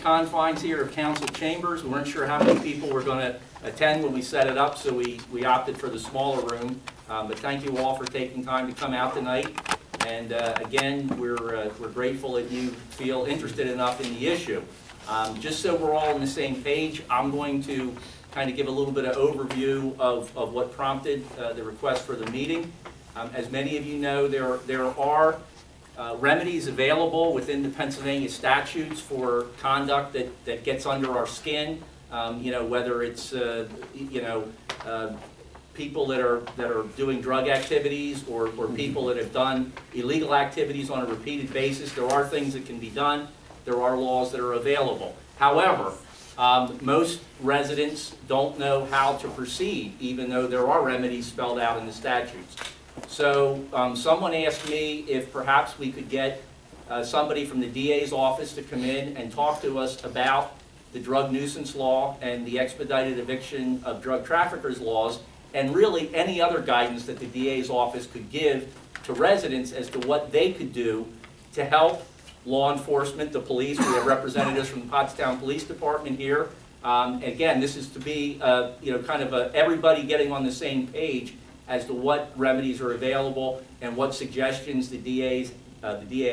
confines here of council chambers. We weren't sure how many people were going to attend when we set it up, so we opted for the smaller room. But thank you all for taking time to come out tonight. And again, we're grateful that you feel interested enough in the issue. Just so we're all on the same page, I'm going to kind of give a little bit of overview of what prompted the request for the meeting. As many of you know, there are remedies available within the Pennsylvania statutes for conduct that gets under our skin. You know, whether it's people that are doing drug activities or people that have done illegal activities on a repeated basis. There are things that can be done. There are laws that are available. However, most residents don't know how to proceed, even though there are remedies spelled out in the statutes. So someone asked me if perhaps we could get somebody from the DA's office to come in and talk to us about the drug nuisance law and the expedited eviction of drug traffickers laws, and really any other guidance that the DA's office could give to residents as to what they could do to help law enforcement, the police. We have representatives from the Pottstown Police Department here. Again, this is to be kind of everybody getting on the same page as to what remedies are available and what suggestions the DA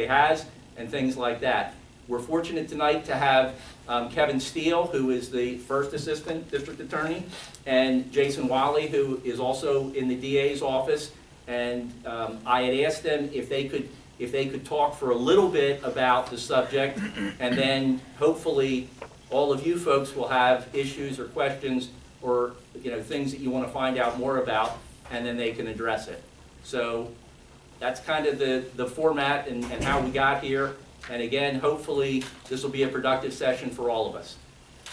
has and things like that. We're fortunate tonight to have Kevin Steele, who is the first assistant district attorney, and Jason Whaley, who is also in the DA's office. And I had asked them if they could talk for a little bit about the subject, and then hopefully all of you folks will have issues or questions or things that you want to find out more about, and then they can address it. So that's kind of the format and how we got here. And again, hopefully this will be a productive session for all of us.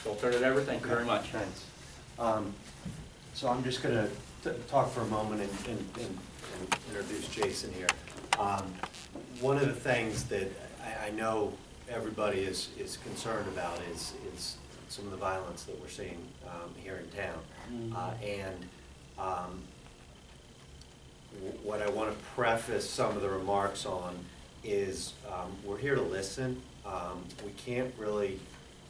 So I'll turn it over. Thank you very much. Thanks. So I'm just going to talk for a moment and introduce Jason here. One of the things that I know everybody is concerned about is some of the violence that we're seeing here in town. What I want to preface some of the remarks on is we're here to listen. We can't really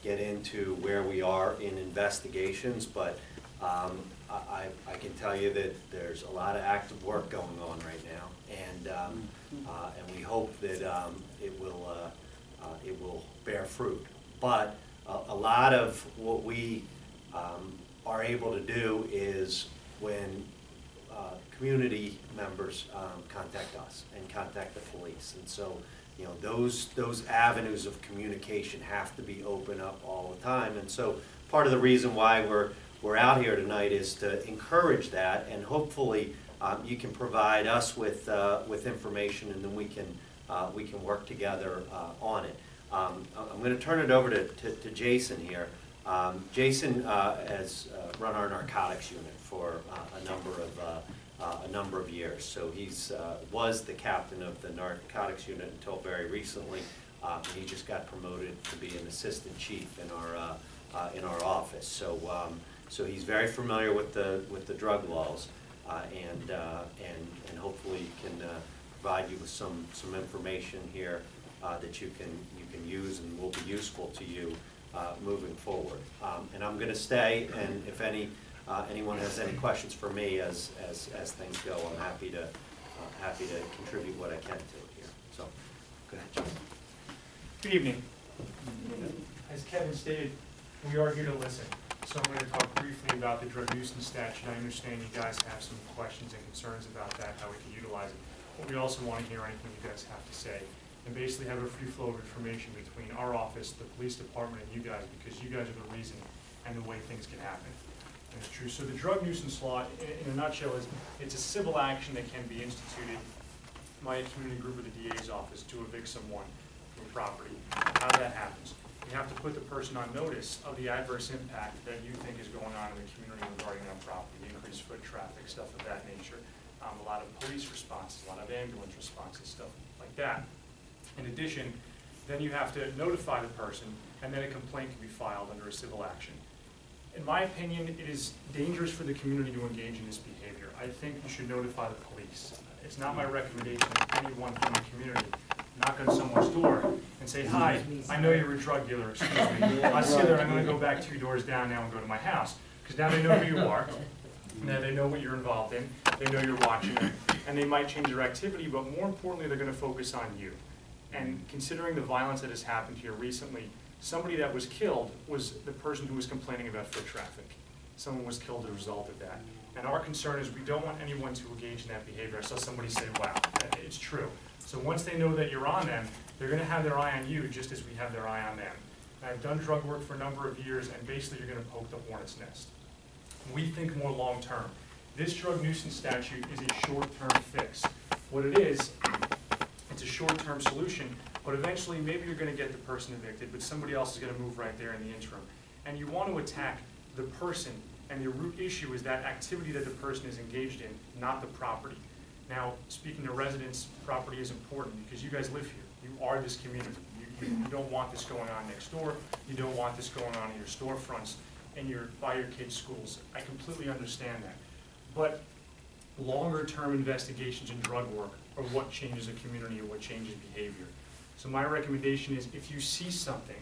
get into where we are in investigations, but I can tell you that there's a lot of active work going on right now, and we hope that it will bear fruit. But a lot of what we are able to do is when community members contact us and contact the police, and so those avenues of communication have to be open up all the time. And so part of the reason why we're out here tonight is to encourage that, and hopefully you can provide us with information, and then we can work together on it. I'm going to turn it over to Jason here. Jason has run our narcotics unit for a number of years. So he's was the captain of the narcotics unit until very recently. He just got promoted to be an assistant chief in our office. So he's very familiar with the drug laws, and hopefully can provide you with some information here that you can use and will be useful to you moving forward. And I'm going to stay, and if anyone has any questions for me as things go, I'm happy to contribute what I can to here. So, go ahead, John. Good evening. As Kevin stated, we are here to listen. So I'm going to talk briefly about the drug nuisance statute. I understand you guys have some questions and concerns about that, how we can utilize it. But we also want to hear anything you guys have to say, and basically have a free flow of information between our office, the police department, and you guys, because you guys are the reason and the way things can happen. And it's true. So the drug nuisance law, in a nutshell, it's a civil action that can be instituted by a community group of the DA's office to evict someone from property. How that happens? You have to put the person on notice of the adverse impact that you think is going on in the community regarding that property, increased foot traffic, stuff of that nature, a lot of police responses, a lot of ambulance responses, stuff like that. In addition, then you have to notify the person, and then a complaint can be filed under a civil action. In my opinion, it is dangerous for the community to engage in this behavior. I think you should notify the police. It's not my recommendation that anyone from the community knock on someone's door and say, "Hi, I know you're a drug dealer, excuse me. I see that I'm gonna go back 2 doors down now and go to my house." Because now they know who you are, now they know what you're involved in, they know you're watching them, and they might change their activity, but more importantly, they're gonna focus on you. And considering the violence that has happened here recently, somebody that was killed was the person who was complaining about foot traffic. Someone was killed as a result of that. And our concern is we don't want anyone to engage in that behavior. I saw somebody say, "Wow, it's true." So once they know that you're on them, they're gonna have their eye on you just as we have their eye on them. And I've done drug work for a number of years, and basically you're gonna poke the hornet's nest. We think more long-term. This drug nuisance statute is a short-term fix. What it is, it's a short-term solution, but eventually maybe you're gonna get the person evicted, but somebody else is gonna move right there in the interim. And you want to attack the person, and the root issue is that activity that the person is engaged in, not the property. Now, speaking to residents, property is important because you guys live here. You are this community. You don't want this going on next door. You don't want this going on in your storefronts and by your kids' schools. I completely understand that. But longer-term investigations in drug work are what changes a community or what changes behavior. So my recommendation is if you see something,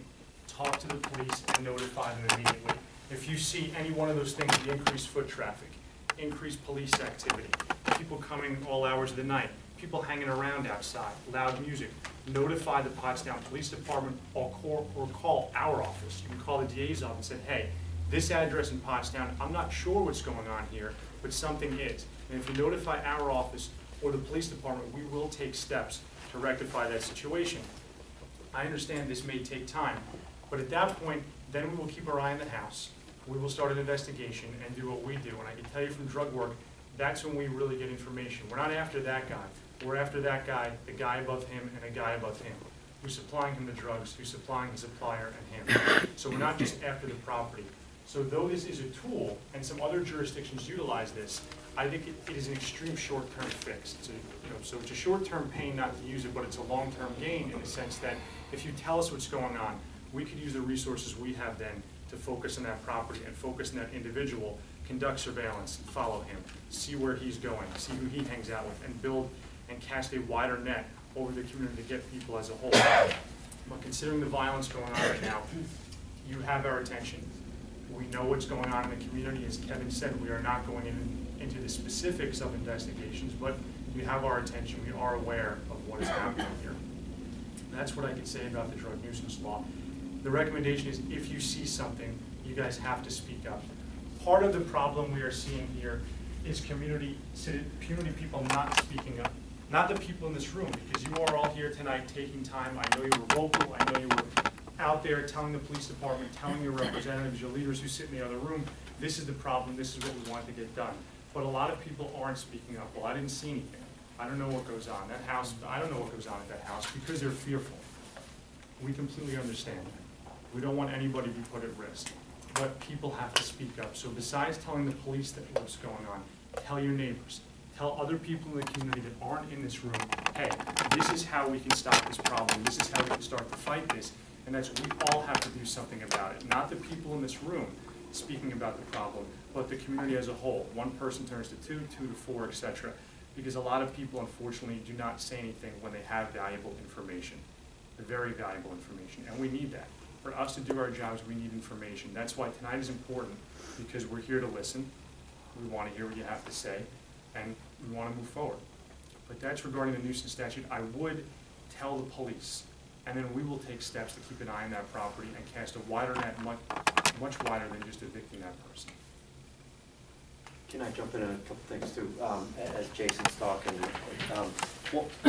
talk to the police and notify them immediately. If you see any one of those things, the increased foot traffic, increased police activity, people coming all hours of the night, people hanging around outside, loud music, notify the Pottstown Police Department or call our office. You can call the DA's office and say, "Hey, this address in Pottstown, I'm not sure what's going on here, but something is." And if you notify our office or the police department, we will take steps to rectify that situation. I understand this may take time, but at that point, then we will keep our eye on the house. We will start an investigation and do what we do. And I can tell you from drug work, that's when we really get information. We're not after that guy. We're after that guy, the guy above him, and a guy above him, who's supplying him the drugs, who's supplying his supplier and him. So we're not just after the property. So though this is a tool, and some other jurisdictions utilize this, I think it is an extreme short-term fix. So it's a short-term pain not to use it, but it's a long-term gain in the sense that if you tell us what's going on, we could use the resources we have then to focus on that property and focus on that individual, conduct surveillance, follow him, see where he's going, see who he hangs out with, and build and cast a wider net over the community to get people as a whole. But considering the violence going on right now, you have our attention. We know what's going on in the community. As Kevin said, we are not going into the specifics of investigations, but you have our attention. We are aware of what is happening here. That's what I can say about the drug nuisance law. The recommendation is if you see something, you guys have to speak up. Part of the problem we are seeing here is community people not speaking up. Not the people in this room, because you are all here tonight taking time. I know you were vocal. I know you were out there telling the police department, telling your representatives, your leaders who sit in the other room, this is the problem, this is what we want to get done. But a lot of people aren't speaking up. Well, I didn't see anything. I don't know what goes on. That house, I don't know what goes on at that house because they're fearful. We completely understand that. We don't want anybody to be put at risk. But people have to speak up. So besides telling the police that what's going on, tell your neighbors. Tell other people in the community that aren't in this room, hey, this is how we can stop this problem. This is how we can start to fight this. And that's we all have to do something about it. Not the people in this room speaking about the problem, but the community as a whole. One person turns to 2, 2 to 4, etc. Because a lot of people, unfortunately, do not say anything when they have valuable information. Very valuable information, and we need that. For us to do our jobs, we need information. That's why tonight is important, because we're here to listen. We want to hear what you have to say, and we want to move forward. But that's regarding the nuisance statute. I would tell the police, and then we will take steps to keep an eye on that property and cast a wider net, much wider than just evicting that person. Can I jump in on a couple things too? As Jason's talking,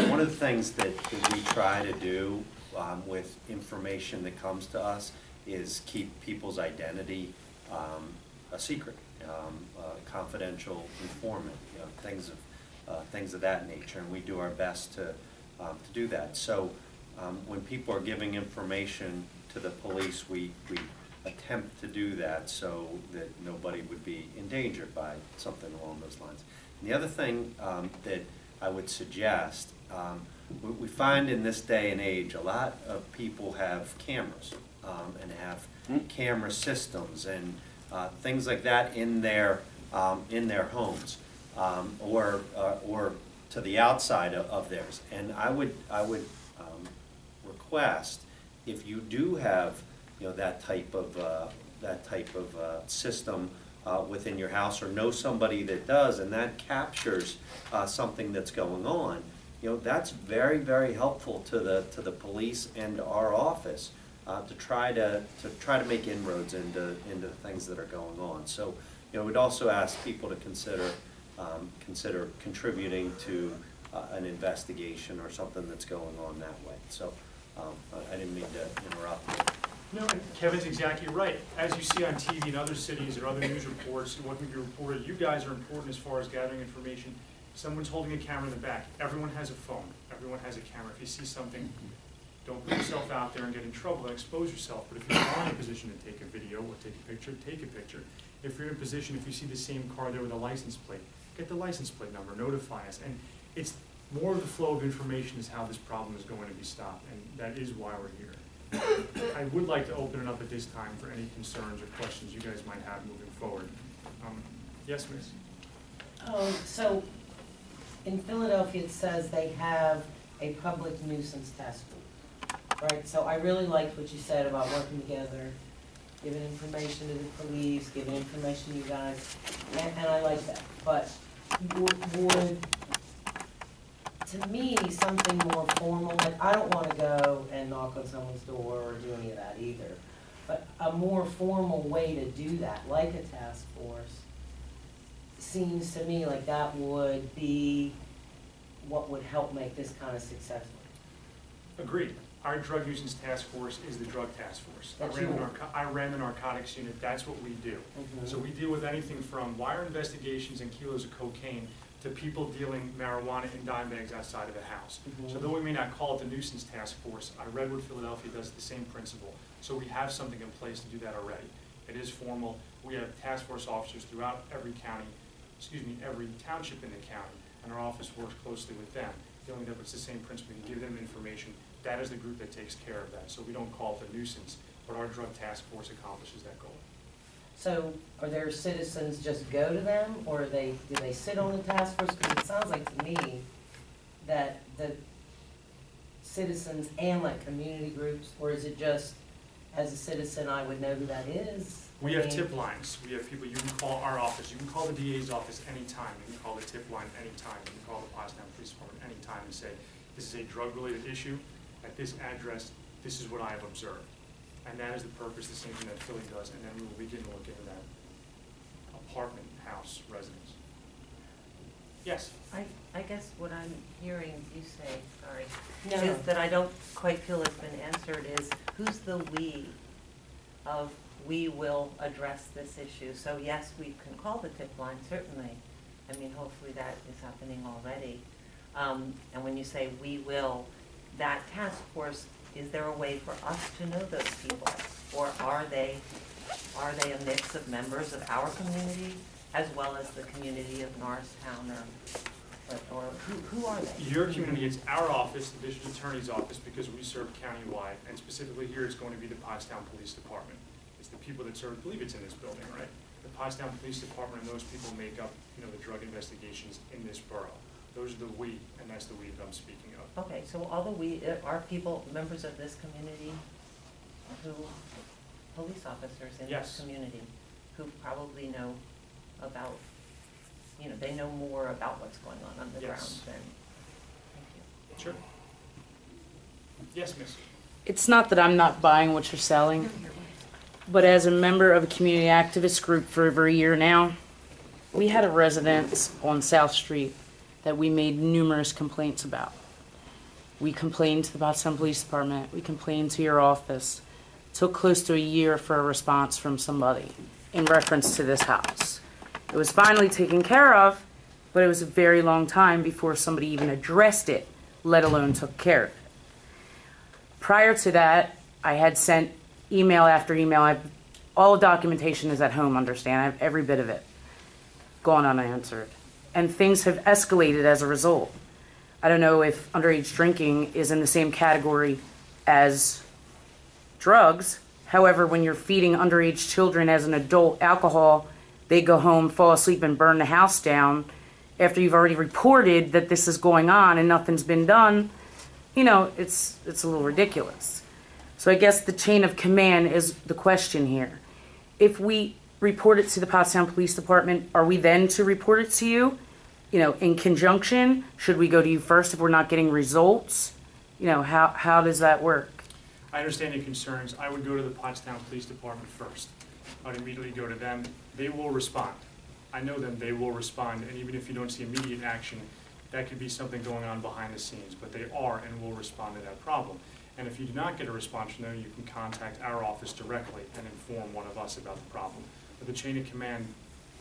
one of the things that we try to do with information that comes to us is keep people's identity a secret, confidential informant, things of that nature, and we do our best to do that. So when people are giving information to the police, we attempt to do that so that nobody would be endangered by something along those lines. And the other thing that I would suggest, we find in this day and age a lot of people have cameras and have camera systems and things like that in their homes or to the outside of theirs. And I would request, if you do have, that type of system within your house, or know somebody that does, and that captures something that's going on, that's very, very helpful to the police and to our office to try to make inroads into things that are going on. So, we'd also ask people to consider contributing to an investigation or something that's going on that way. So, I didn't mean to interrupt. No, and Kevin's exactly right. As you see on TV in other cities or other news reports, what can be reported, you guys are important as far as gathering information. Someone's holding a camera in the back. Everyone has a phone. Everyone has a camera. If you see something, don't put yourself out there and get in trouble and expose yourself. But if you're not in a position to take a video or take a picture, take a picture. If you're in a position, if you see the same car there with a license plate, get the license plate number, notify us. And it's more of the flow of information is how this problem is going to be stopped, and that is why we're here. I would like to open it up at this time for any concerns or questions you guys might have moving forward. Yes, Miss? Oh, so in Philadelphia, it says they have a public nuisance task force, right? So I really liked what you said about working together, giving information to the police, giving information to you guys, and I like that. But would, to me, something more formal, like I don't want to go and knock on someone's door or do any of that either, but a more formal way to do that, like a task force, seems to me like that would be what would help make this kind of successful. Agreed. Our drug nuisance task force is the drug task force. I ran the narcotics unit. That's what we do. Mm-hmm. So we deal with anything from wire investigations and kilos of cocaine to people dealing marijuana in dime bags outside of a house. Mm-hmm. So though we may not call it the nuisance task force, Redwood, Philadelphia does the same principle. So we have something in place to do that already. It is formal. We have task force officers throughout every county, every township in the county, and our office works closely with them, dealing with it's the same principle. You give them information. That is the group that takes care of that. So we don't call it a nuisance, but our drug task force accomplishes that goal. So are there citizens just go to them, or do they sit on the task force? Because it sounds like to me that the citizens and like community groups, or is it just as a citizen I would know who that is? We have tip lines. We have people, you can call our office. You can call the DA's office anytime. You can call the tip line anytime. You can call the Pottstown Police Department anytime and say, this is a drug-related issue. At this address, this is what I have observed. And that is the purpose, the same thing that Philly does, and then we will begin to look into that apartment house residence. Yes? I guess what I'm hearing you say, sorry, No. is that I don't quite feel has been answered is, who's the we of we will address this issue? So yes, we can call the tip line, certainly. I mean, hopefully that is happening already. And when you say we will, that task force, is there a way for us to know those people? Or are they a mix of members of our community as well as the community of Norristown, or who are they? Your community, it's our office, the district attorney's office, because we serve countywide, and specifically here it's going to be the Pottstown Police Department. It's the people that serve, I believe it's in this building, right? The Pottstown Police Department, and those people make up, the drug investigations in this borough. Those are the we, and that's the we that I'm speaking of. Okay, so all the we, are people, members of this community, who, police officers in Yes. this community, who probably know about, they know more about what's going on the Yes. ground than, thank you. Sure. Yes, miss. It's not that I'm not buying what you're selling, but as a member of a community activist group for over a year now, we had a residence on South Street that we made numerous complaints about. We complained to the Pottstown Police Department, we complained to your office. It took close to a year for a response from somebody in reference to this house. It was finally taken care of, but it was a very long time before somebody even addressed it, let alone took care of it. Prior to that, I had sent email after email. All the documentation is at home, understand? I have every bit of it gone unanswered. And things have escalated as a result. I don't know if underage drinking is in the same category as drugs. However, when you're feeding underage children as an adult alcohol, they go home, fall asleep, and burn the house down after you've already reported that this is going on and nothing's been done. you know, it's a little ridiculous. So I guess the chain of command is the question here. If we report it to the Pottstown Police Department, are we then to report it to you? You know, in conjunction, should we go to you first if we're not getting results? You know, how does that work? I understand your concerns. I would go to the Pottstown Police Department first. I'd immediately go to them. They will respond. I know them, they will respond, and even if you don't see immediate action, that could be something going on behind the scenes, but they are and will respond to that problem. And if you do not get a response from them, you can contact our office directly and inform one of us about the problem. But the chain of command,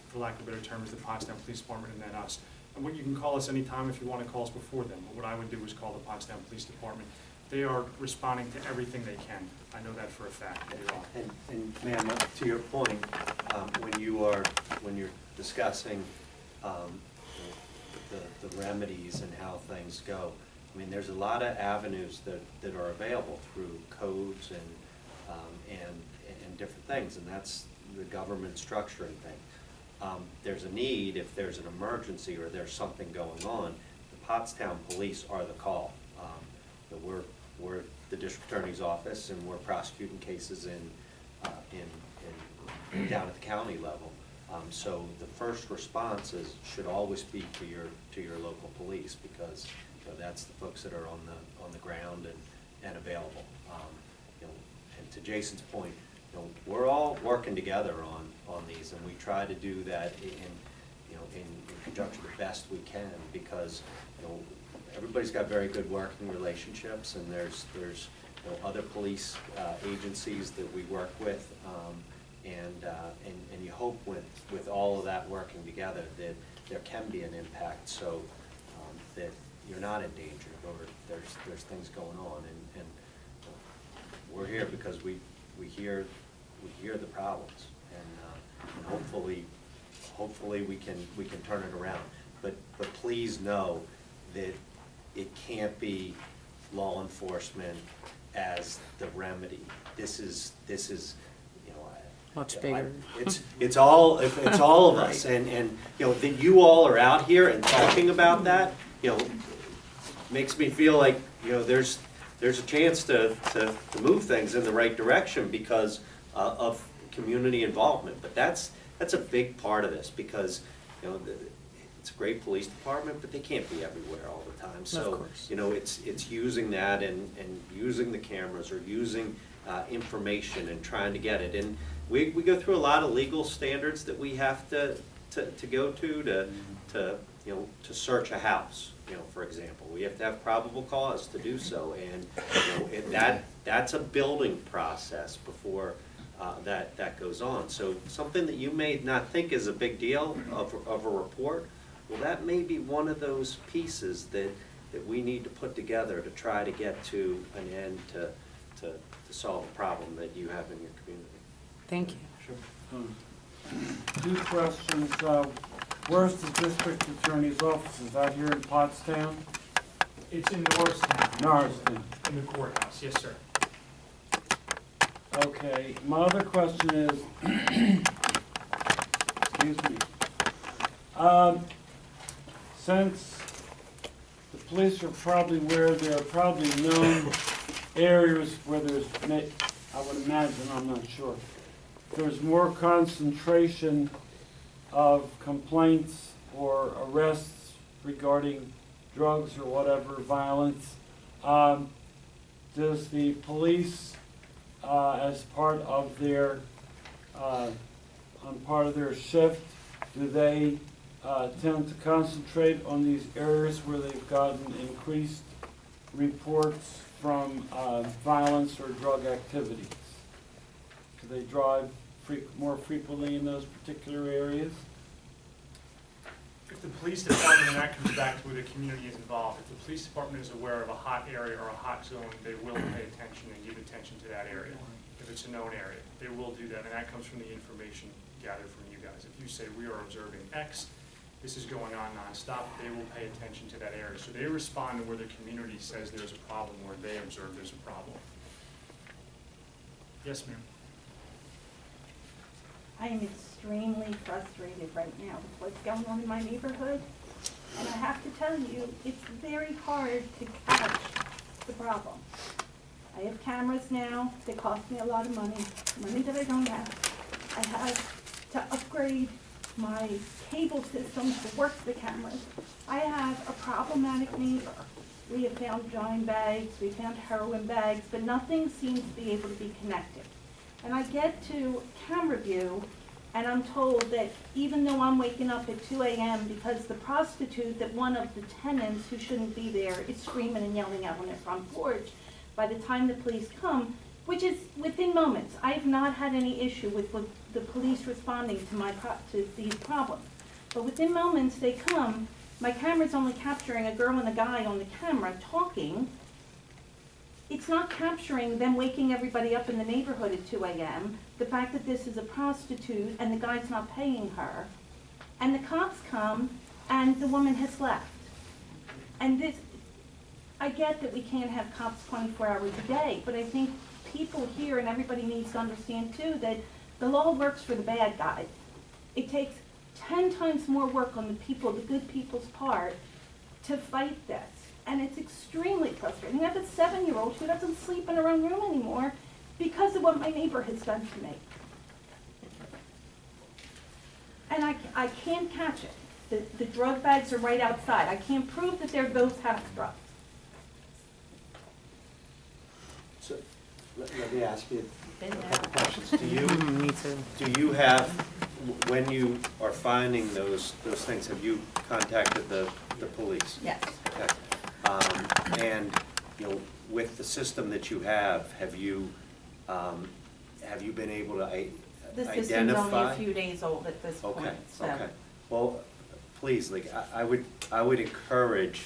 for lack of a better term, is the Pottstown Police Department and then us. And what you can call us anytime if you want to call us before them. But what I would do is call the Pottstown Police Department. They are responding to everything they can. I know that for a fact. They are. And ma'am, to your point, when you're discussing the remedies and how things go, I mean, there's a lot of avenues that are available through codes and different things, and that's the government structuring thing. There's a need if there's an emergency or there's something going on. The Pottstown Police are the call. We're the district attorney's office, and we're prosecuting cases down at the county level. So the first responses should always be to your local police, because that's the folks that are on the ground and available. And to Jason's point, we're all working together on these, and we try to do that in conjunction the best we can, because everybody's got very good working relationships, and there's other police agencies that we work with, and you hope with all of that working together that there can be an impact, so that you're not in danger, or there's things going on, and we're here because we hear the problems, and hopefully we can turn it around. But please know that it can't be law enforcement as the remedy. This is Much bigger. It's all of us, and that you all are out here and talking about that, makes me feel like there's a chance to move things in the right direction because of community involvement. But that's a big part of this, because it's a great police department, but they can't be everywhere all the time. So it's using that and using the cameras, or using information and trying to get it. And we go through a lot of legal standards that we have to go to search a house. For example, we have to have probable cause to do so, and that's a building process before that goes on. So something that you may not think is a big deal of a report, well, that may be one of those pieces that we need to put together to try to get to an end to solve a problem that you have in your community. Thank you. Sure. Two questions. Where's the district attorney's office? Is that here in Pottstown? It's in Norristown. Norristown. In the courthouse, yes, sir. Okay, my other question is, excuse me, since the police are probably where there are probably known areas where there's, I would imagine, I'm not sure, there's more concentration of complaints or arrests regarding drugs or whatever, violence, does the police, as part of their shift, do they tend to concentrate on these areas where they've gotten increased reports from violence or drug activities? Do they drive more frequently in those particular areas? If the police department, and that comes back to where the community is involved, if the police department is aware of a hot area or a hot zone, they will pay attention and give attention to that area. If it's a known area, they will do that, and that comes from the information gathered from you guys. If you say we are observing X, this is going on nonstop, they will pay attention to that area. So they respond to where the community says there's a problem, where they observe there's a problem. Yes, ma'am. I am extremely frustrated right now with what's going on in my neighborhood. And I have to tell you, it's very hard to catch the problem. I have cameras now, they cost me a lot of money that I don't have. I have to upgrade my cable system to work the cameras. I have a problematic neighbor. We have found dime bags, we found heroin bags, but nothing seems to be able to be connected. And I get to camera view, and I'm told that even though I'm waking up at 2 a.m. because the prostitute that one of the tenants who shouldn't be there is screaming and yelling out on their front porch, by the time the police come, which is within moments. I have not had any issue with the police responding to these problems. But within moments they come, my camera's only capturing a girl and a guy on the camera talking. It's not capturing them waking everybody up in the neighborhood at 2 a.m., the fact that this is a prostitute and the guy's not paying her. And the cops come and the woman has left. And this, I get that we can't have cops 24 hours a day, but I think people here and everybody needs to understand too that the law works for the bad guys. It takes 10 times more work on the people, the good people's part, to fight this. And it's extremely frustrating. I have a 7-year-old who doesn't sleep in her own room anymore because of what my neighbor has done to me. And I can't catch it. The drug bags are right outside. I can't prove that they're those house drugs. So, let me ask you Been a there. couple questions. Me too. Do you have, when you are finding those things, have you contacted the police? Yes. Okay. And, you know, with the system that you have you been able to The identify? system's only a few days old at this point, Okay, so. okay. Well, please, like, I would encourage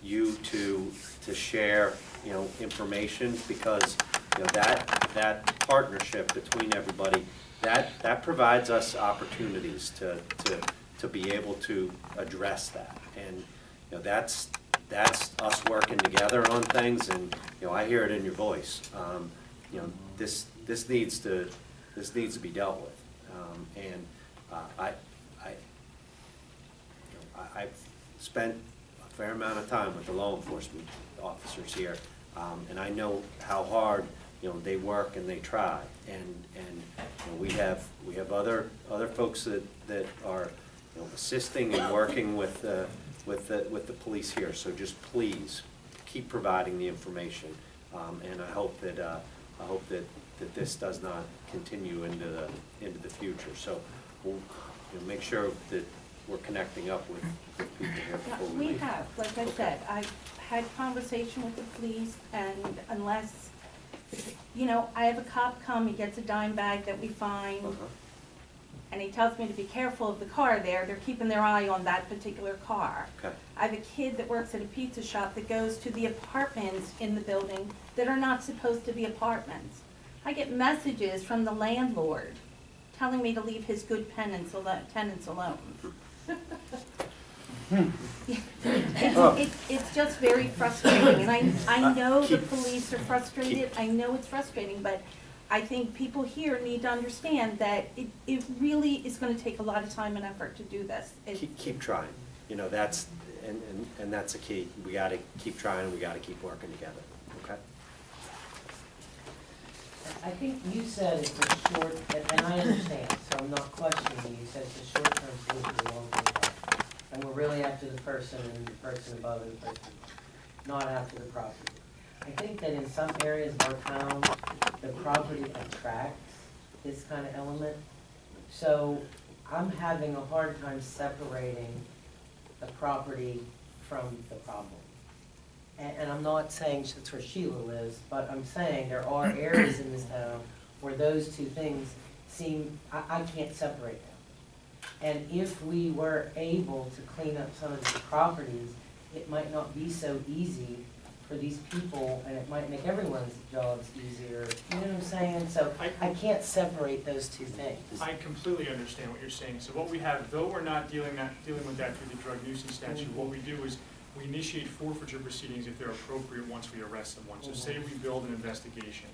you to share, you know, information, because, you know, that partnership between everybody, that provides us opportunities to be able to address that. And, you know, that's us working together on things, and, you know, I hear it in your voice. You know, this needs to be dealt with. And I've spent a fair amount of time with the law enforcement officers here, and I know how hard, you know, they work and they try. And you know, we have other folks that are, you know, assisting and working with the police here. So just please keep providing the information, and I hope that this does not continue into the future. So we'll, you know, make sure that we're connecting up with people here Yeah, before we we leave. have, like I said, I've had conversation with the police, and unless, you know, I have a cop come, he gets a dime bag that we find, Uh-huh. and he tells me to be careful of the car there, they're keeping their eye on that particular car. Okay. I have a kid that works at a pizza shop that goes to the apartments in the building that are not supposed to be apartments. I get messages from the landlord telling me to leave his good tenants alone. It's just very frustrating, and I know the police are frustrated, I know it's frustrating, but I think people here need to understand that it really is gonna take a lot of time and effort to do this. Keep trying. You know, that's, and that's the key. We gotta keep trying, and we gotta keep working together, okay? I think you said it's a short, and I understand, so I'm not questioning you, you said it's a short-term solution to long-term problem. And we're really after the person and the person above and the person not after the property. I think that in some areas of our town, the property attracts this kind of element. So I'm having a hard time separating the property from the problem. And I'm not saying that's where Sheila lives, but I'm saying there are areas in this town where those two things seem, I can't separate them. And if we were able to clean up some of these properties, it might not be so easy for these people, and it might make everyone's jobs easier. You know what I'm saying? So I can't separate those two things. I completely understand what you're saying. So what we have, though we're not dealing with that through the drug nuisance statute, what we do is we initiate forfeiture proceedings if they're appropriate once we arrest someone. So say we build an investigation.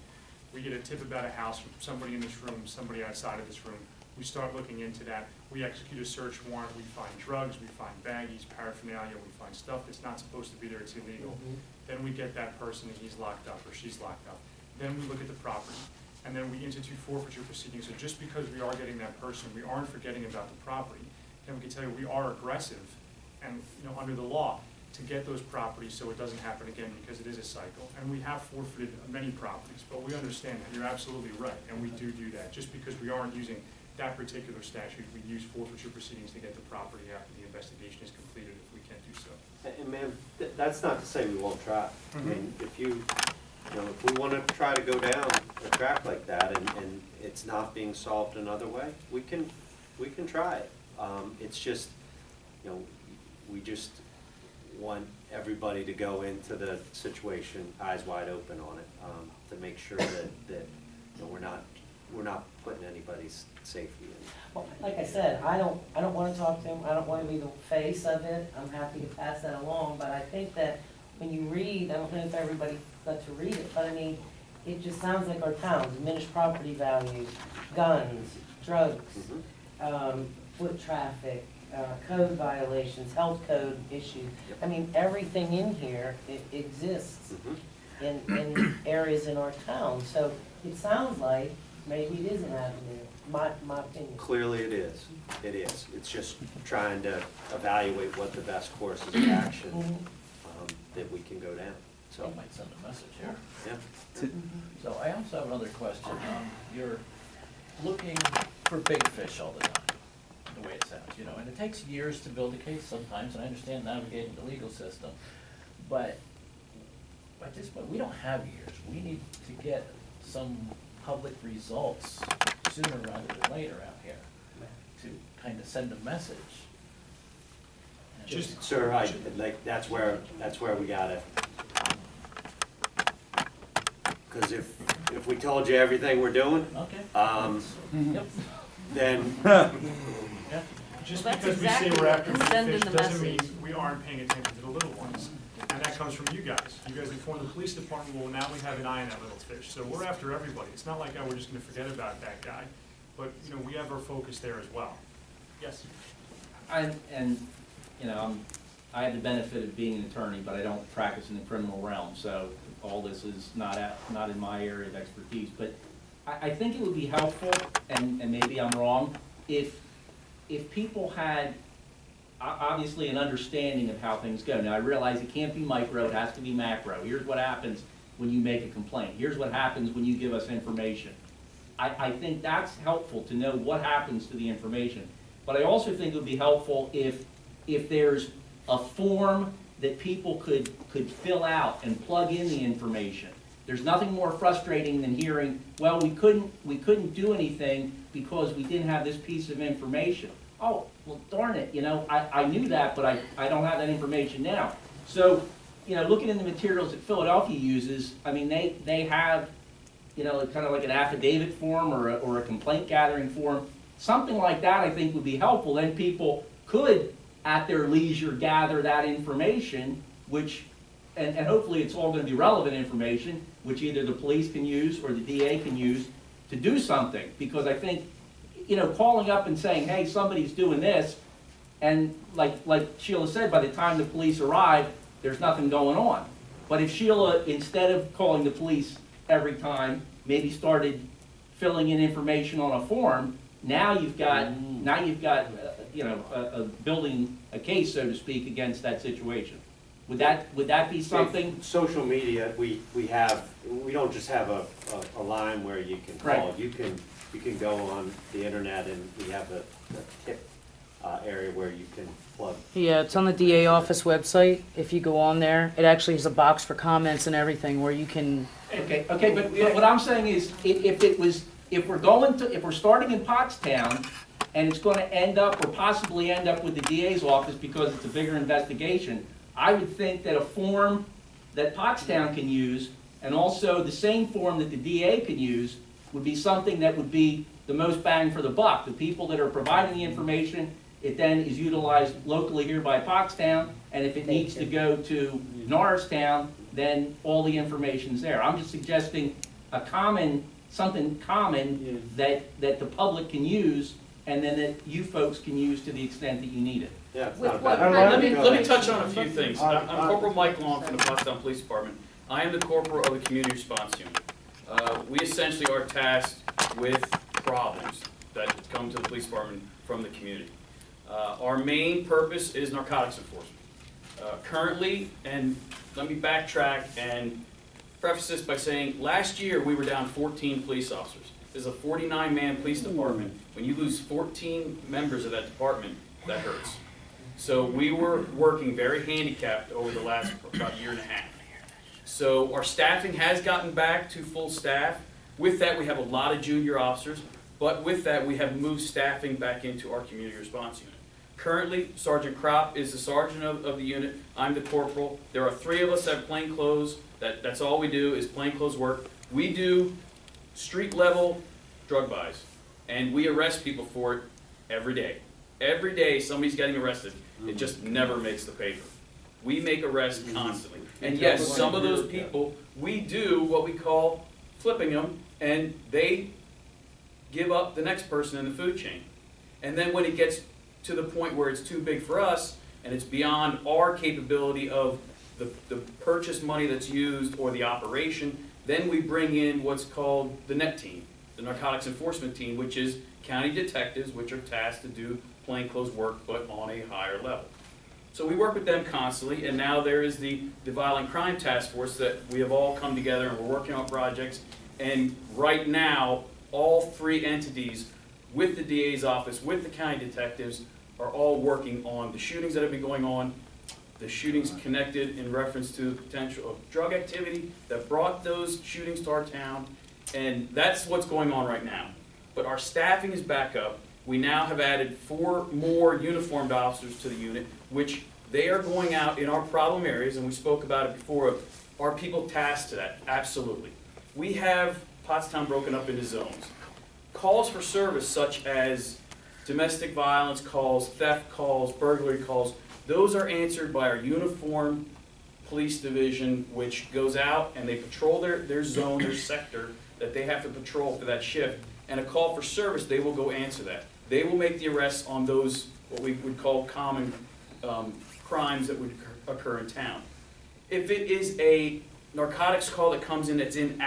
We get a tip about a house from somebody in this room, somebody outside of this room. We start looking into that. We execute a search warrant. We find drugs, we find baggies, paraphernalia, we find stuff that's not supposed to be there, it's illegal. Then we get that person and he's locked up or she's locked up. Then we look at the property. And then we institute forfeiture proceedings. So just because we are getting that person, we aren't forgetting about the property. And we can tell you we are aggressive and, under the law to get those properties so it doesn't happen again, because it is a cycle. And we have forfeited many properties, but we understand that. You're absolutely right, and we do that. Just because we aren't using that particular statute, we use forfeiture proceedings to get the property after the investigation is completed if we can't do so. And ma'am, that's not to say we won't try. I mean, if if we want to try to go down a track like that and it's not being solved another way, we can try it. It's just, we just want everybody to go into the situation eyes wide open on it, to make sure that we're not putting anybody's safety in. Well, like I said, I don't want to talk to him, I don't want to be the face of it, I'm happy to pass that along, but I think that when you read, I don't know if everybody got to read it, but I mean, it just sounds like our town, diminished property values, guns, drugs, foot traffic, code violations, health code issues. I mean, everything in here, it exists in areas in our town, so it sounds like maybe it is an avenue, my opinion. Clearly it is. It is. It's just trying to evaluate what the best courses of action that we can go down. So I might send a message here. yeah. So I also have another question. You're looking for big fish all the time, the way it sounds, and it takes years to build a case sometimes, and I understand navigating the legal system, but at this point, we don't have years. We need to get some public results sooner rather than later out here to kind of send a message. And Sir, that's where we gotta, because if we told you everything we're doing, okay. Yep. then Yeah. Just Well, that's because we say exactly we're it. after big Send in fish the doesn't mean message. we aren't paying attention to the little ones. And that comes from you guys. You guys inform the police department, well, now we have an eye on that little fish. So we're after everybody. It's not like, oh, we're just gonna forget about that guy. But, we have our focus there as well. Yes? I have the benefit of being an attorney, but I don't practice in the criminal realm, so all this is not in my area of expertise. But I think it would be helpful, and maybe I'm wrong, if people had obviously an understanding of how things go. Now, I realize it can't be micro, it has to be macro. Here's what happens when you make a complaint. Here's what happens when you give us information. I think that's helpful to know what happens to the information. But I also think it would be helpful if there's a form that people could fill out and plug in the information. There's nothing more frustrating than hearing, well, we couldn't do anything because we didn't have this piece of information. Oh, well, darn it, I knew that, but I don't have that information now. So, looking in the materials that Philadelphia uses, I mean, they have, kind of like an affidavit form or a complaint gathering form. Something like that I think would be helpful. Then people could, at their leisure, gather that information, which, and hopefully it's all going to be relevant information, which either the police can use or the DA can use to do something. Because I think, calling up and saying, hey, somebody's doing this, and like Sheila said, by the time the police arrive, there's nothing going on. But if Sheila, instead of calling the police every time, maybe started filling in information on a form, now you've got building a case, so to speak, against that situation. Would that be something? social media, we don't just have a line where you can call. Right. You can go on the internet and we have a tip area where you can plug. Yeah, it's on the DA office website. If you go on there, it actually has a box for comments and everything where you can. Okay, but what I'm saying is, if we're starting in Pottstown, and it's going to end up, or possibly end up with the DA's office because it's a bigger investigation, I would think that a form that Pottstown can use, and also the same form that the DA can use, would be something that would be the most bang for the buck. The people that are providing the information, it then is utilized locally here by Pottstown, and if it needs to go to Norristown, then all the information's there. I'm just suggesting something common that the public can use, and then that you folks can use to the extent that you need it. Yeah, it's With not a what bad. kind of Let me information? touch on a few things. I'm Corporal Mike Long from the Pottstown Police Department. I am the corporal of the Community Response Unit. We essentially are tasked with problems that come to the police department from the community. Our main purpose is narcotics enforcement. Currently, and let me backtrack and preface this by saying, last year we were down 14 police officers. This is a 49-man police department. When you lose 14 members of that department, that hurts. So we were working very handicapped over the last about year and a half. So our staffing has gotten back to full staff. With that, we have a lot of junior officers, but with that, we have moved staffing back into our community response unit. Currently, Sergeant Kropp is the sergeant of the unit. I'm the corporal. There are 3 of us that have plain clothes. That's all we do is plain clothes work. We do street level drug buys, and we arrest people for it every day. Every day somebody's getting arrested. It just never makes the paper. We make arrests constantly. And yes, some of those people, we do what we call flipping them, and they give up the next person in the food chain. And then when it gets to the point where it's too big for us, and it's beyond our capability of the purchase money that's used or the operation, then we bring in what's called the NET team, the Narcotics Enforcement Team, which is county detectives, which are tasked to do plainclothes work, but on a higher level. So we work with them constantly, and now there is the Violent Crime Task Force that we have all come together and we're working on projects. And right now, all 3 entities with the DA's office, with the county detectives, are all working on the shootings that have been going on, the shootings connected in reference to the potential of drug activity that brought those shootings to our town, and that's what's going on right now. But our staffing is back up. We now have added 4 more uniformed officers to the unit, which they are going out in our problem areas, and we spoke about it before. Are people tasked to that? Absolutely. We have Pottstown broken up into zones. Calls for service such as domestic violence calls, theft calls, burglary calls, those are answered by our uniformed police division, which goes out and they patrol their zone, their sector that they have to patrol for that shift. And a call for service, they will go answer that. They will make the arrests on those, what we would call common crimes that would occur in town. If it is a narcotics call that comes in that's in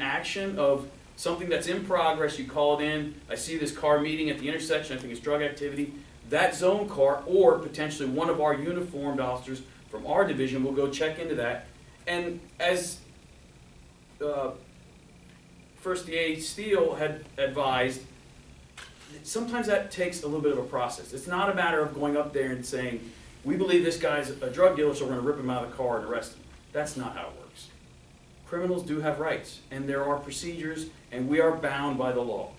action of something that's in progress, you call it in, I see this car meeting at the intersection, I think it's drug activity, that zone car or potentially one of our uniformed officers from our division will go check into that. And as First DA Steele had advised, sometimes that takes a little bit of a process. It's not a matter of going up there and saying, we believe this guy's a drug dealer, so we're going to rip him out of the car and arrest him. That's not how it works. Criminals do have rights, and there are procedures, and we are bound by the law.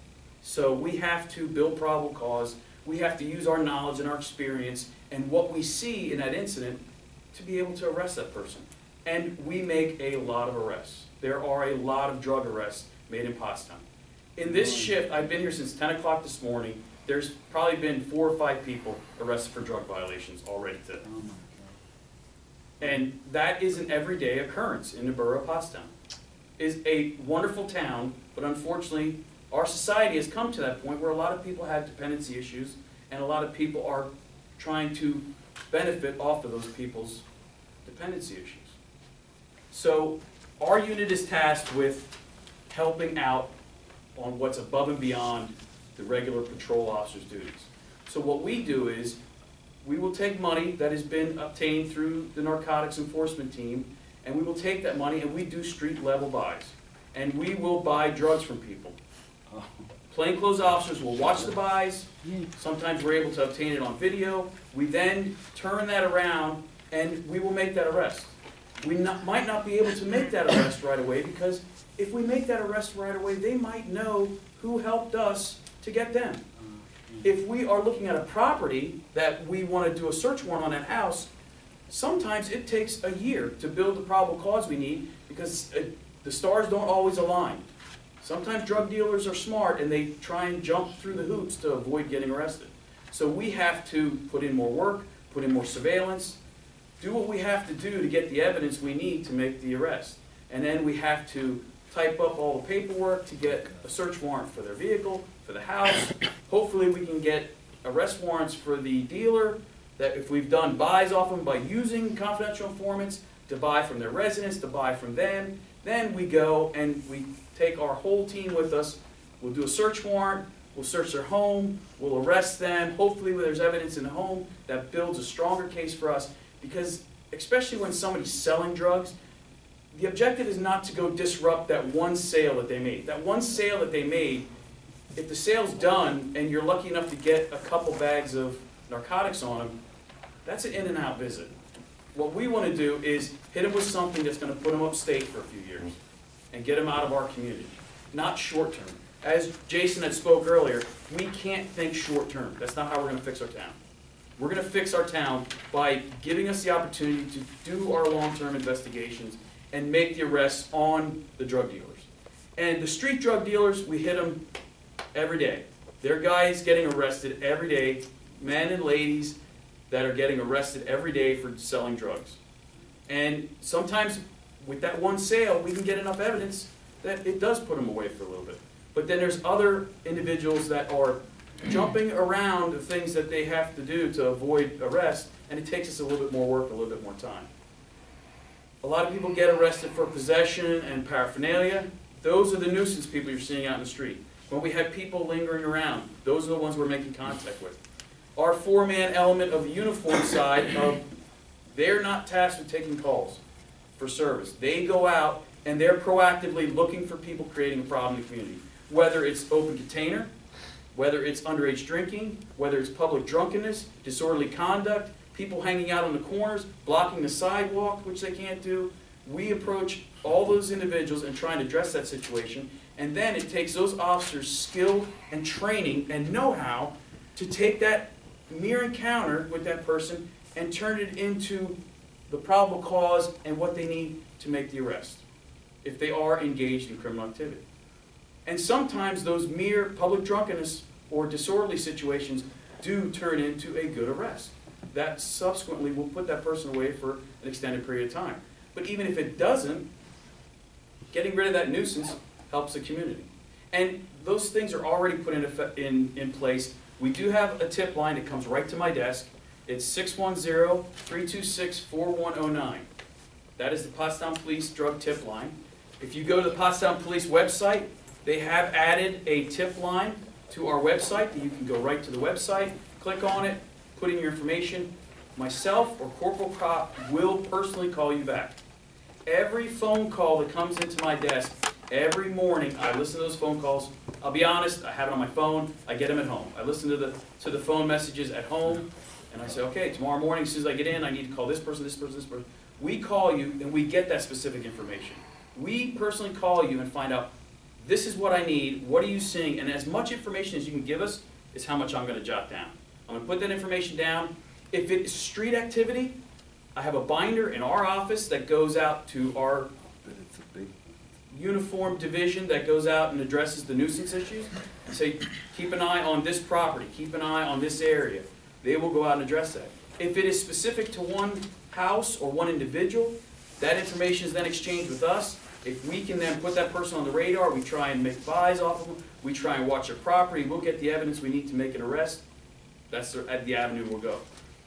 So we have to build probable cause. We have to use our knowledge and our experience and what we see in that incident to be able to arrest that person. And we make a lot of arrests. There are a lot of drug arrests made in Pottstown. In this shift, I've been here since 10 o'clock this morning. There's probably been 4 or 5 people arrested for drug violations already today. And that is an everyday occurrence in the borough of Pottstown. It's a wonderful town, but unfortunately, our society has come to that point where a lot of people have dependency issues, and a lot of people are trying to benefit off of those people's dependency issues. So our unit is tasked with helping out on what's above and beyond the regular patrol officer's duties. So what we do is we will take money that has been obtained through the narcotics enforcement team, and we will take that money and we do street level buys. And we will buy drugs from people. Plainclothes officers will watch the buys. Sometimes we're able to obtain it on video. We then turn that around and we will make that arrest. We might not be able to make that arrest right away because if we make that arrest right away, they might know who helped us to get them. If we are looking at a property that we want to do a search warrant on that house, sometimes it takes a year to build the probable cause we need because the stars don't always align. Sometimes drug dealers are smart and they try and jump through the hoops to avoid getting arrested. So we have to put in more work, put in more surveillance, do what we have to do to get the evidence we need to make the arrest. And then we have to type up all the paperwork to get a search warrant for their vehicle, for the house. Hopefully we can get arrest warrants for the dealer, that if we've done buys off them by using confidential informants to buy from their residents, to buy from them, then we go and we take our whole team with us. We'll do a search warrant, we'll search their home, we'll arrest them. Hopefully when there's evidence in the home, that builds a stronger case for us, because especially when somebody's selling drugs, the objective is not to go disrupt that one sale that they made. That one sale that they made, if the sale's done and you're lucky enough to get a couple bags of narcotics on them, that's an in and out visit. What we want to do is hit them with something that's going to put them upstate for a few years and get them out of our community, not short term. As Jason had spoke earlier, we can't think short term. That's not how we're going to fix our town. We're going to fix our town by giving us the opportunity to do our long-term investigations and make the arrests on the drug dealers. And the street drug dealers, we hit them every day. There are guys getting arrested every day, men and ladies that are getting arrested every day for selling drugs. And sometimes with that one sale, we can get enough evidence that it does put them away for a little bit. But then there's other individuals that are jumping around the things that they have to do to avoid arrest, and it takes us a little bit more work, a little bit more time. A lot of people get arrested for possession and paraphernalia. Those are the nuisance people you're seeing out in the street. When we have people lingering around, those are the ones we're making contact with. Our four-man element of the uniform side, they're not tasked with taking calls for service. They go out and they're proactively looking for people creating a problem in the community. Whether it's open container, whether it's underage drinking, whether it's public drunkenness, disorderly conduct, people hanging out on the corners, blocking the sidewalk, which they can't do. We approach all those individuals and try and address that situation, and then it takes those officers' skill and training and know-how to take that mere encounter with that person and turn it into the probable cause and what they need to make the arrest, if they are engaged in criminal activity. And sometimes those mere public drunkenness or disorderly situations do turn into a good arrest. That subsequently will put that person away for an extended period of time. But even if it doesn't, getting rid of that nuisance helps the community. And those things are already put in place. We do have a tip line that comes right to my desk. It's 610-326-4109. That is the Pottstown Police Drug Tip Line. If you go to the Pottstown Police website, they have added a tip line to our website that you can go right to the website, click on it, put in your information. Myself or Corporal Cop will personally call you back. Every phone call that comes into my desk, every morning I listen to those phone calls. I'll be honest, I have it on my phone, I get them at home. I listen to the phone messages at home, and I say, okay, tomorrow morning as soon as I get in, I need to call this person, this person, this person. We call you and we get that specific information. We personally call you and find out, this is what I need, what are you seeing, and as much information as you can give us is how much I'm going to jot down. I'm going to put that information down. If it's street activity, I have a binder in our office that goes out to our uniform division that goes out and addresses the nuisance issues. I say, keep an eye on this property, keep an eye on this area. They will go out and address that. If it is specific to one house or one individual, that information is then exchanged with us. If we can then put that person on the radar, we try and make buys off of them, we try and watch their property, we'll get the evidence we need to make an arrest. That's the avenue we'll go.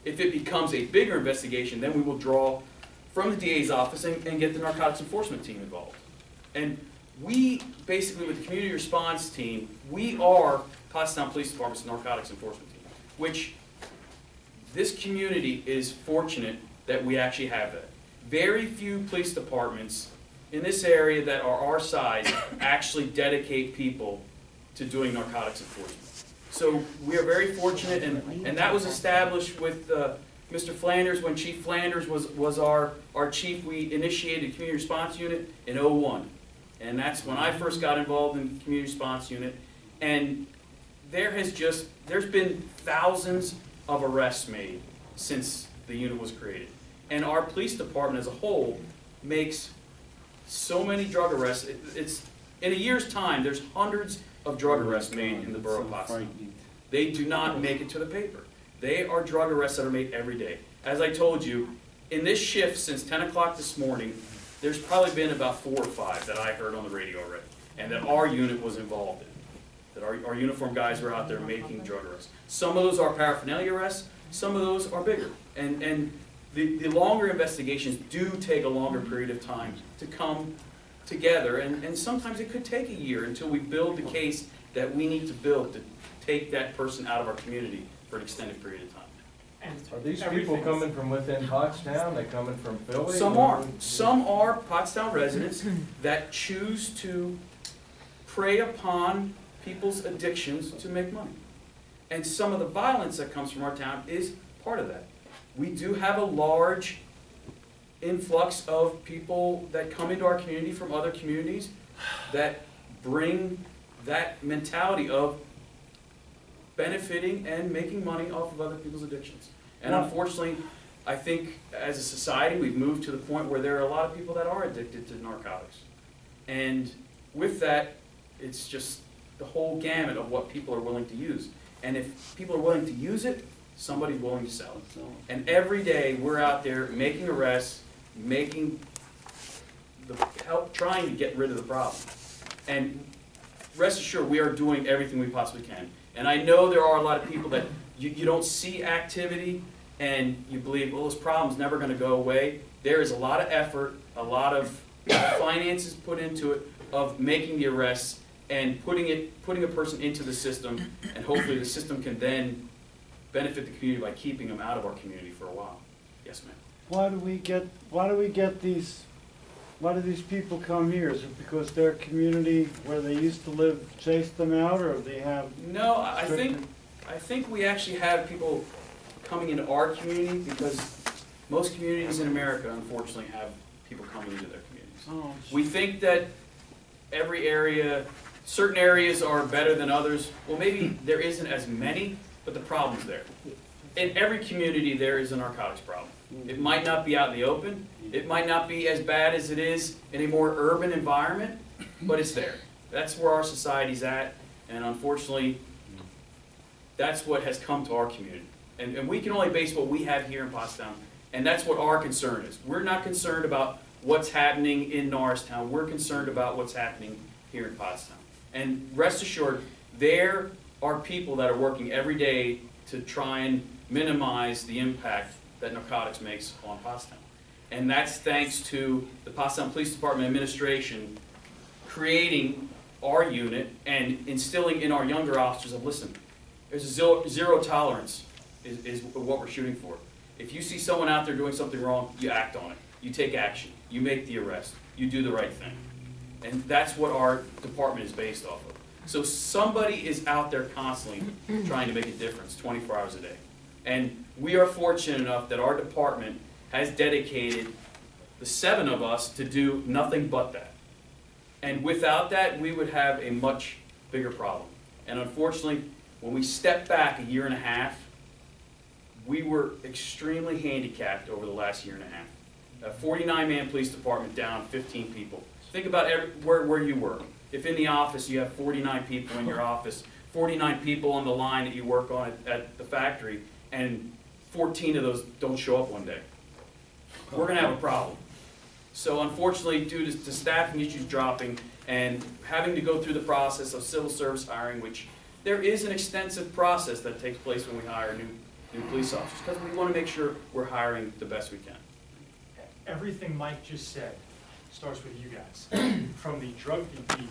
If it becomes a bigger investigation, then we will draw from the DA's office and get the narcotics enforcement team involved. And we, basically with the community response team, we are Pottstown Police Department's narcotics enforcement team, which this community is fortunate that we actually have that. Very few police departments in this area that are our size actually dedicate people to doing narcotics enforcement. So we are very fortunate, and that was established with Mr. Flanders. When Chief Flanders was our chief, we initiated a community response unit in '01. And that's when I first got involved in the community response unit. And there's been thousands of arrests made since the unit was created. And our police department as a whole makes so many drug arrests. It's in a year's time, there's hundreds of drug arrests made in the borough of Pottstown. They do not make it to the paper. They are drug arrests that are made every day. As I told you, in this shift since 10 o'clock this morning, there's probably been about 4 or 5 that I heard on the radio already, and that our unit was involved in. That our uniformed guys were out there making drug arrests. Some of those are paraphernalia arrests, some of those are bigger. And the longer investigations do take a longer period of time to come together, and sometimes it could take a year until we build the case that we need to build to take that person out of our community for an extended period of time. And Are these people everything's- coming from within Pottstown? They coming from Philly? Some are. Some are Pottstown residents that choose to prey upon people's addictions to make money. And some of the violence that comes from our town is part of that. We do have a large influx of people that come into our community from other communities that bring that mentality of benefiting and making money off of other people's addictions. And unfortunately, I think as a society, we've moved to the point where there are a lot of people that are addicted to narcotics. And with that, it's just the whole gamut of what people are willing to use. And if people are willing to use it, somebody's willing to sell it. And every day, we're out there making arrests, trying to get rid of the problem. And rest assured, we are doing everything we possibly can. And I know there are a lot of people that you don't see activity and you believe, well, this problem's never going to go away. There is a lot of effort, a lot of finances put into it of making the arrests and putting a person into the system, and hopefully the system can then benefit the community by keeping them out of our community for a while. Yes, ma'am. Why do these people come here? Is it because their community where they used to live chased them out, or they have? No, I think we actually have people coming into our community because most communities in America, unfortunately, have people coming into their communities. Oh, We think that every area, certain areas are better than others. Well, maybe there isn't as many, but the problem's there. In every community, there is a narcotics problem. It might not be out in the open. It might not be as bad as it is in a more urban environment, but it's there. That's where our society's at, and unfortunately, that's what has come to our community. And we can only base what we have here in Pottstown, and that's what our concern is. We're not concerned about what's happening in Norristown. We're concerned about what's happening here in Pottstown. And rest assured, there are people that are working every day to try and minimize the impact that narcotics makes on Pottstown. And that's thanks to the Pottstown Police Department administration creating our unit and instilling in our younger officers of, listen, there's a zero tolerance is what we're shooting for. If you see someone out there doing something wrong, you act on it. You take action. You make the arrest. You do the right thing. And that's what our department is based off of. So somebody is out there constantly trying to make a difference 24 hours a day. And we are fortunate enough that our department has dedicated the 7 of us to do nothing but that. And without that, we would have a much bigger problem. And unfortunately, when we stepped back a year and a half, we were extremely handicapped over the last year and a half. A 49-man police department down 15 people. Think about where you work. If in the office you have 49 people in your office, 49 people on the line that you work on at the factory, and 14 of those don't show up one day, we're going to have a problem. So unfortunately, due to staffing issues dropping and having to go through the process of civil service hiring, which there is an extensive process that takes place when we hire new police officers, because we want to make sure we're hiring the best we can. Everything Mike just said starts with you guys. From the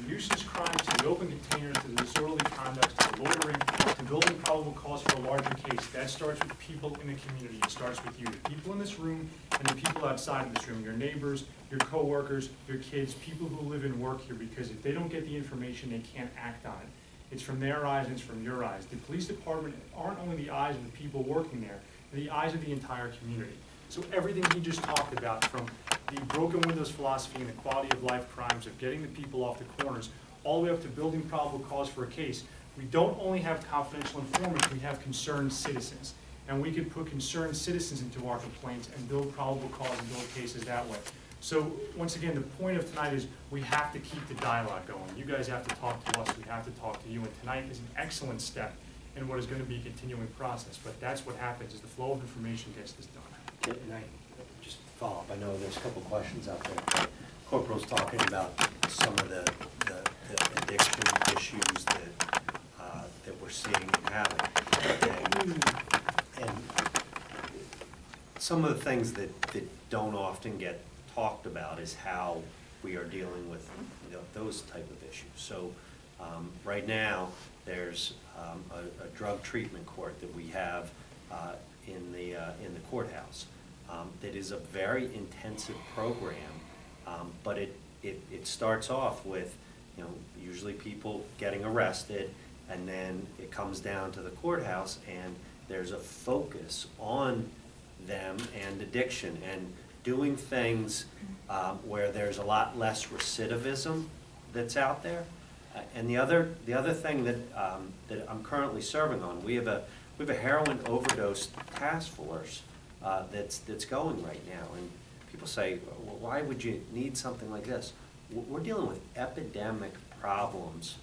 nuisance crime, to the open containers, to the disorderly conduct, to the loitering, to building probable cause for a larger case. That starts with people in the community. It starts with you, the people in this room and the people outside of this room, your neighbors, your coworkers, your kids, people who live and work here, because if they don't get the information, they can't act on it. It's from their eyes and it's from your eyes. The police department aren't only the eyes of the people working there, they're the eyes of the entire community. So everything he just talked about, from the broken windows philosophy and the quality of life crimes of getting the people off the corners, all the way up to building probable cause for a case, we don't only have confidential informants, we have concerned citizens. And we could put concerned citizens into our complaints and build probable cause and build cases that way. So once again, the point of tonight is we have to keep the dialogue going. You guys have to talk to us, we have to talk to you, and tonight is an excellent step in what is going to be a continuing process. But that's what happens, is the flow of information gets this done. And I just follow up, I know there's a couple questions out there. Corporal's talking about some of the addiction issues that we're seeing and having. And some of the things that don't often get talked about is how we are dealing with, you know, those type of issues. So right now, there's a drug treatment court that we have in the courthouse. That is a very intensive program, but it starts off with, you know, usually people getting arrested, and then it comes down to the courthouse, and there's a focus on them and addiction and doing things where there's a lot less recidivism that's out there. And the other thing that I'm currently serving on, we have a heroin overdose task force that's going right now. And people say, well, why would you need something like this? We're dealing with epidemic problems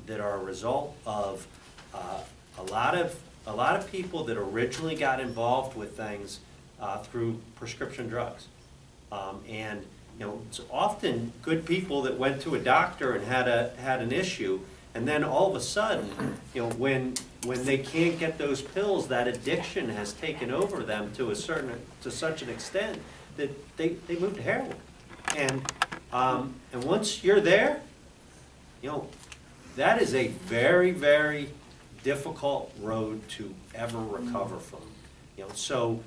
that are a result of a lot of people that originally got involved with things through prescription drugs. And you know, it's often good people that went to a doctor and had an issue, and then all of a sudden, you know, when they can't get those pills, that addiction has taken over them to such an extent that they move to heroin. And once you're there, you know, that is a very, very difficult road to ever recover from. You know, so